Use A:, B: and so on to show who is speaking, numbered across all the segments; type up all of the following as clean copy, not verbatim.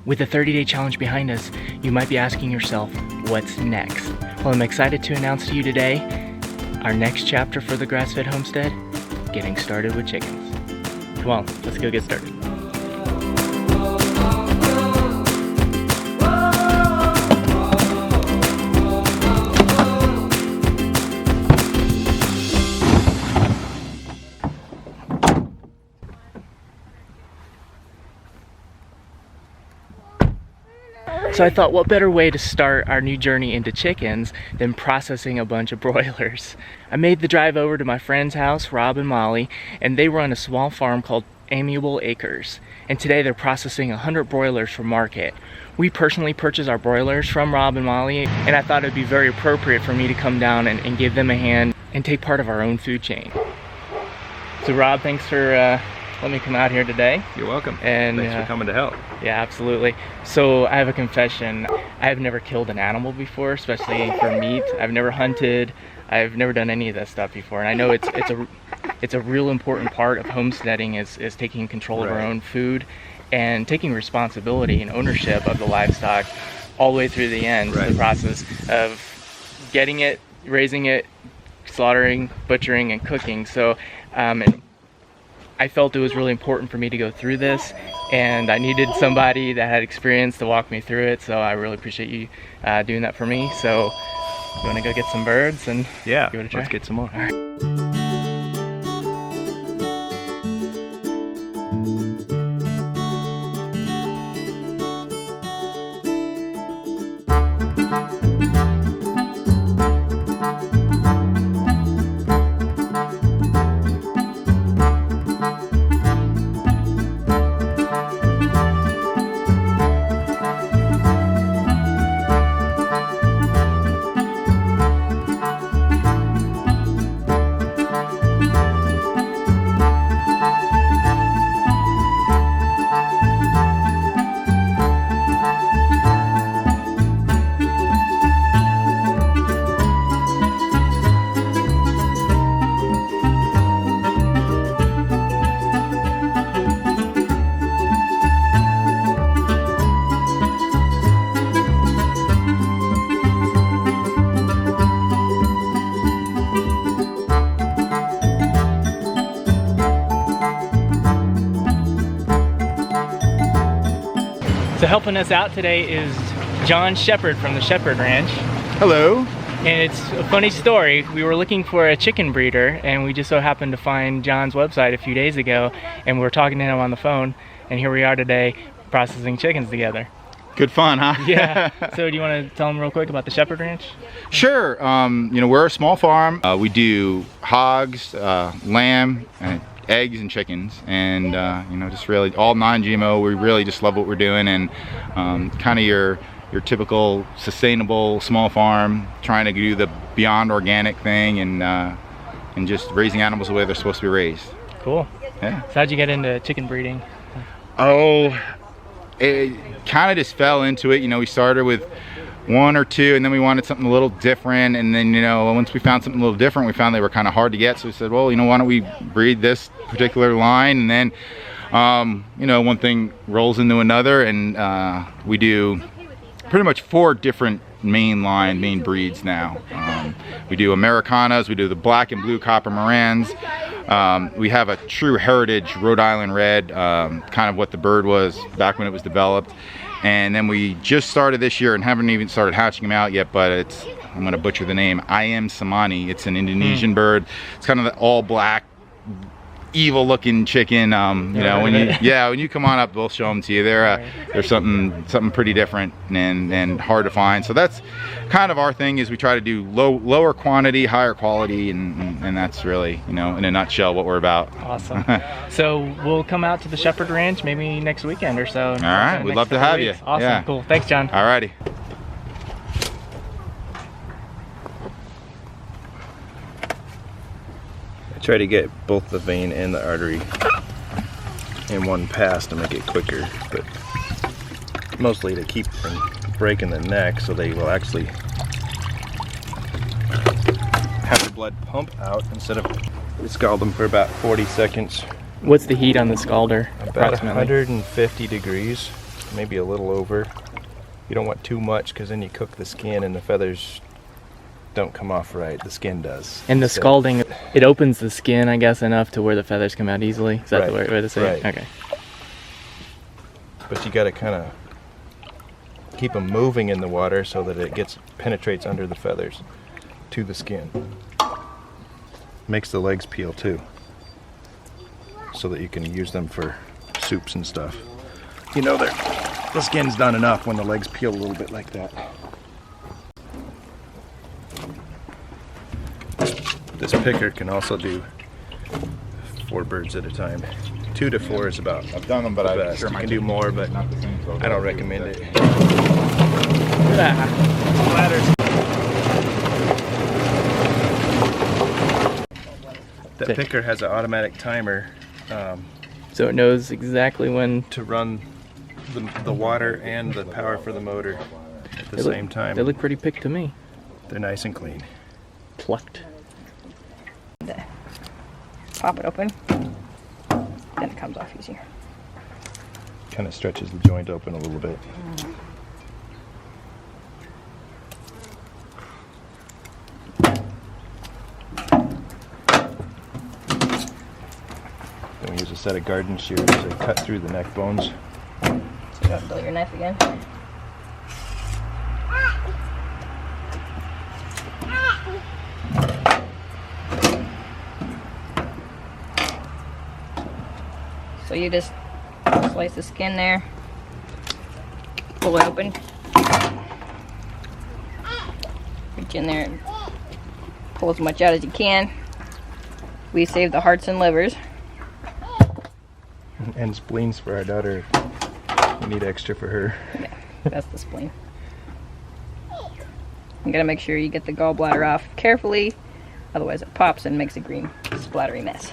A: With the 30-day challenge behind us, you might be asking yourself, what's next? Well, I'm excited to announce to you today our next chapter for the grass-fed homestead, getting started with chickens. Come on, let's go get started. So I thought, what better way to start our new journey into chickens than processing a bunch of broilers? I made the drive over to my friend's house, Rob and Molly, and they run a small farm called Amiable Acres. And today they're processing 100 broilers for market. We personally purchase our broilers from Rob and Molly, and I thought it'd be very appropriate for me to come down and give them a hand and take part of our own food chain. So Rob, thanks for let me come out here today.
B: You're welcome.
A: And
B: thanks for coming to help.
A: Yeah, absolutely. So I have a confession. I have never killed an animal before, especially for meat. I've never hunted. I've never done any of that stuff before. And I know it's a real important part of homesteading is taking control of our own food and taking responsibility and ownership of the livestock all the way through the end, the process of getting it, raising it, slaughtering, butchering, and cooking. So and I felt it was really important for me to go through this, and I needed somebody that had experience to walk me through it, so I really appreciate you doing that for me. So you want to go get some birds and
B: give
A: it a try?
B: Let's get some more.
A: All right. So helping us out today is John Sheppard from the Sheppard Ranch.
C: Hello.
A: And it's a funny story. We were looking for a chicken breeder, and we just so happened to find John's website a few days ago, and we were talking to him on the phone, and here we are today processing chickens together.
C: Good fun, huh?
A: Yeah. So do you want to tell them real quick about the Sheppard Ranch?
C: Sure. You know, we're a small farm. We do hogs, lamb, and eggs and chickens, and you know, just really all non-GMO. We really just love what we're doing, and kind of your typical sustainable small farm, trying to do the beyond organic thing, and just raising animals the way they're supposed to be raised.
A: Cool.
C: Yeah.
A: So how'd you get into chicken breeding?
C: Oh, it kind of just fell into it. You know, we started with one or two, and then we wanted something a little different, and then, you know, once we found something a little different, we found they were kind of hard to get, so we said, well, you know, why don't we breed this particular line? And then you know, one thing rolls into another, and we do pretty much 4 different main breeds now. We do Americanas, we do the black and blue copper Morans, we have a true heritage Rhode Island red, kind of what the bird was back when it was developed. And then we just started this year and haven't even started hatching them out yet, but it's, I'm going to butcher the name, Ayam Samani. It's an Indonesian bird. It's kind of the all black, evil looking chicken. You know, when you come on up, we'll show them to you. They're something pretty different and hard to find. So that's kind of our thing, is we try to do lower quantity, higher quality, and that's really, you know, in a nutshell what we're about.
A: Awesome. So we'll come out to the Sheppard Ranch maybe next weekend or so.
C: All right, we'd love to have you.
A: Awesome. Yeah. Cool. Thanks, John.
C: All righty.
B: Try to get both the vein and the artery in one pass to make it quicker, but mostly to keep from breaking the neck, so they will actually have the blood pump out instead of, we scald them for about 40 seconds.
A: What's the heat on the scalder?
B: About 150 degrees. maybe a little over. You don't want too much because then you cook the skin and the feathers don't come off right. The skin does.
A: And the scalding, it opens the skin, I guess, enough to where the feathers come out easily. Is that
B: Right.
A: the way to say it?
B: Right.
A: Okay.
B: But you got to kind of keep them moving in the water so that it penetrates under the feathers to the skin. Makes the legs peel too, so that you can use them for soups and stuff. You know, the skin's done enough when the legs peel a little bit like that. This picker can also do 4 birds at a time. 2 to 4 is about.
C: I've done them, but
B: the
C: I'm
B: best.
C: sure
B: You
C: my
B: can do more, but
C: not the same, so
B: I don't recommend it. That picker has an automatic timer
A: So it knows exactly when
B: to run the water and the power for the motor at the same time.
A: They look pretty picked to me.
B: They're nice and clean.
A: Plucked.
D: Pop it open, then it comes off easier.
B: Kind of stretches the joint open a little bit. Then we use a set of garden shears to cut through the neck bones.
D: So you don't dull your knife again. So you just slice the skin there, pull it open, reach in there and pull as much out as you can. We save the hearts and livers.
B: And spleens for our daughter. We need extra for her.
D: Yeah, that's the spleen. You gotta make sure you get the gallbladder off carefully, otherwise it pops and makes a green splattery mess.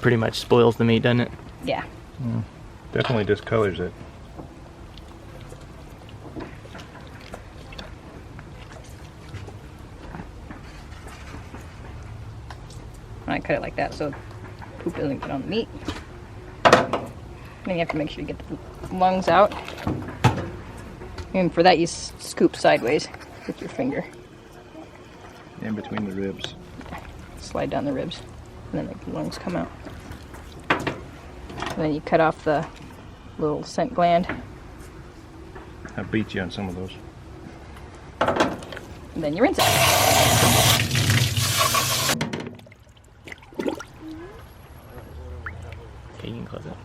A: Pretty much spoils the meat, doesn't it?
D: Yeah.
B: Definitely discolors it.
D: And I cut it like that so poop doesn't get on the meat. Then you have to make sure you get the lungs out. And for that you scoop sideways with your finger.
B: In between the ribs.
D: Slide down the ribs and then the lungs come out. And then you cut off the little scent gland.
B: I beat you on some of those.
D: And then you rinse it.
A: Okay, you can close it.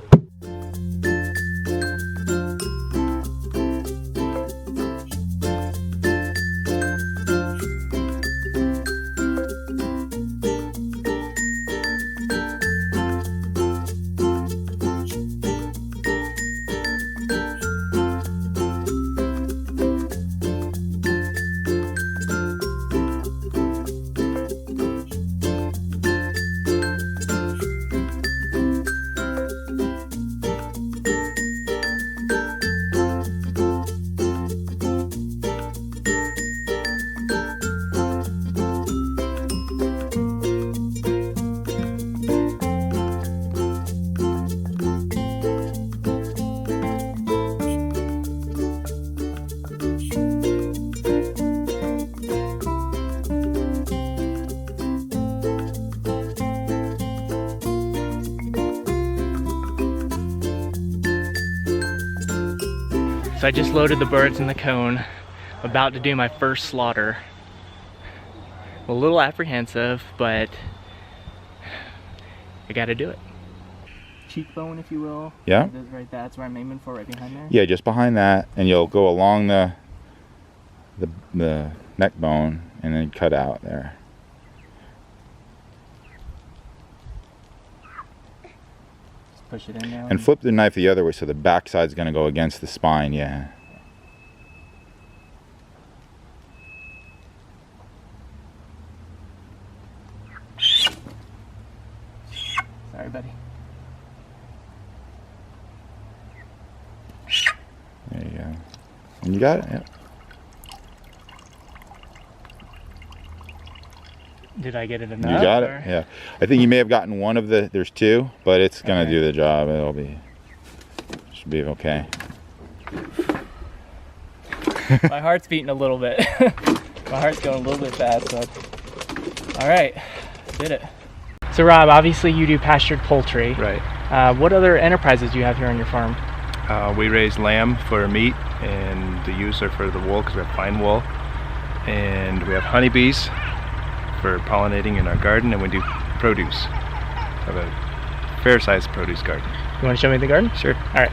A: So I just loaded the birds in the cone, about to do my first slaughter. A little apprehensive, but I gotta do it. Cheekbone, if you will.
C: Yeah.
A: Right, that's where I'm aiming for, right behind there.
C: Yeah, just behind that, and you'll go along the neck bone and then cut out there.
A: Just push it in now.
C: And flip the knife the other way so the back side's going to go against the spine, yeah.
A: Sorry, buddy.
C: There you go. And you got it? Yep.
A: Did I get it enough?
C: You got it?
A: or-
C: Yeah. I think you may have gotten one of there's two, but it's going to
A: Okay.
C: do the job. Should be okay.
A: My heart's beating a little bit. My heart's going a little bit fast, so. All right, did it. So Rob, obviously you do pastured poultry.
B: Right.
A: What other enterprises do you have here on your farm?
B: We raise lamb for meat, and the ewes are for the wool because we have fine wool. And we have honeybees for pollinating in our garden, and we do produce. We have a fair-sized produce garden.
A: You want to show me the garden?
B: Sure.
A: All right.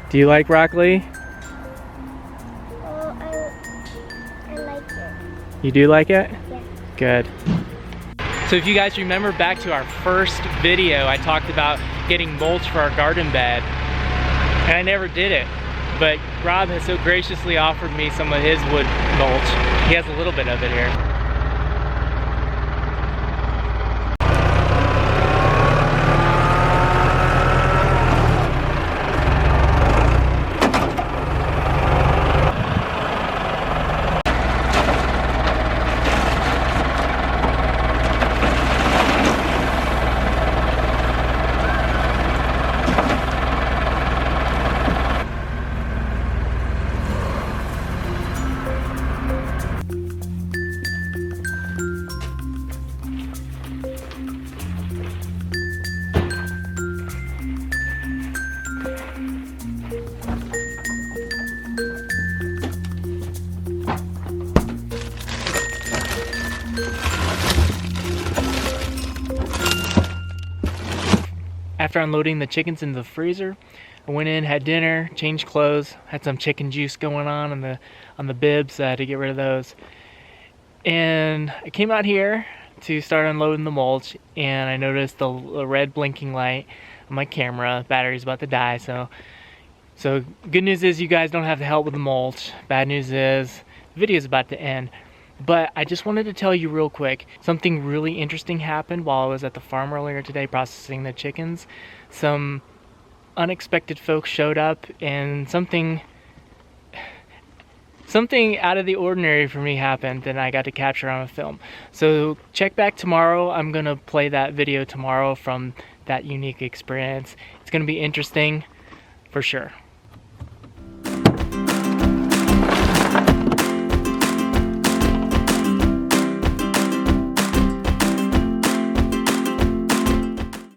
A: Do you like broccoli?
E: Oh, I like it.
A: You do like it?
E: Yeah.
A: Good. So if you guys remember back to our first video, I talked about getting mulch for our garden bed, and I never did it. But Rob has so graciously offered me some of his wood mulch. He has a little bit of it here. After unloading the chickens into the freezer, I went in, had dinner, changed clothes, had some chicken juice going on the bibs, so I had to get rid of those. And I came out here to start unloading the mulch, and I noticed the red blinking light on my camera. Battery's about to die, so good news is you guys don't have to help with the mulch. Bad news is the video's about to end. But I just wanted to tell you real quick, something really interesting happened while I was at the farm earlier today processing the chickens. Some unexpected folks showed up, and something out of the ordinary for me happened, and I got to capture on a film. So check back tomorrow. I'm gonna play that video tomorrow from that unique experience. It's gonna be interesting for sure.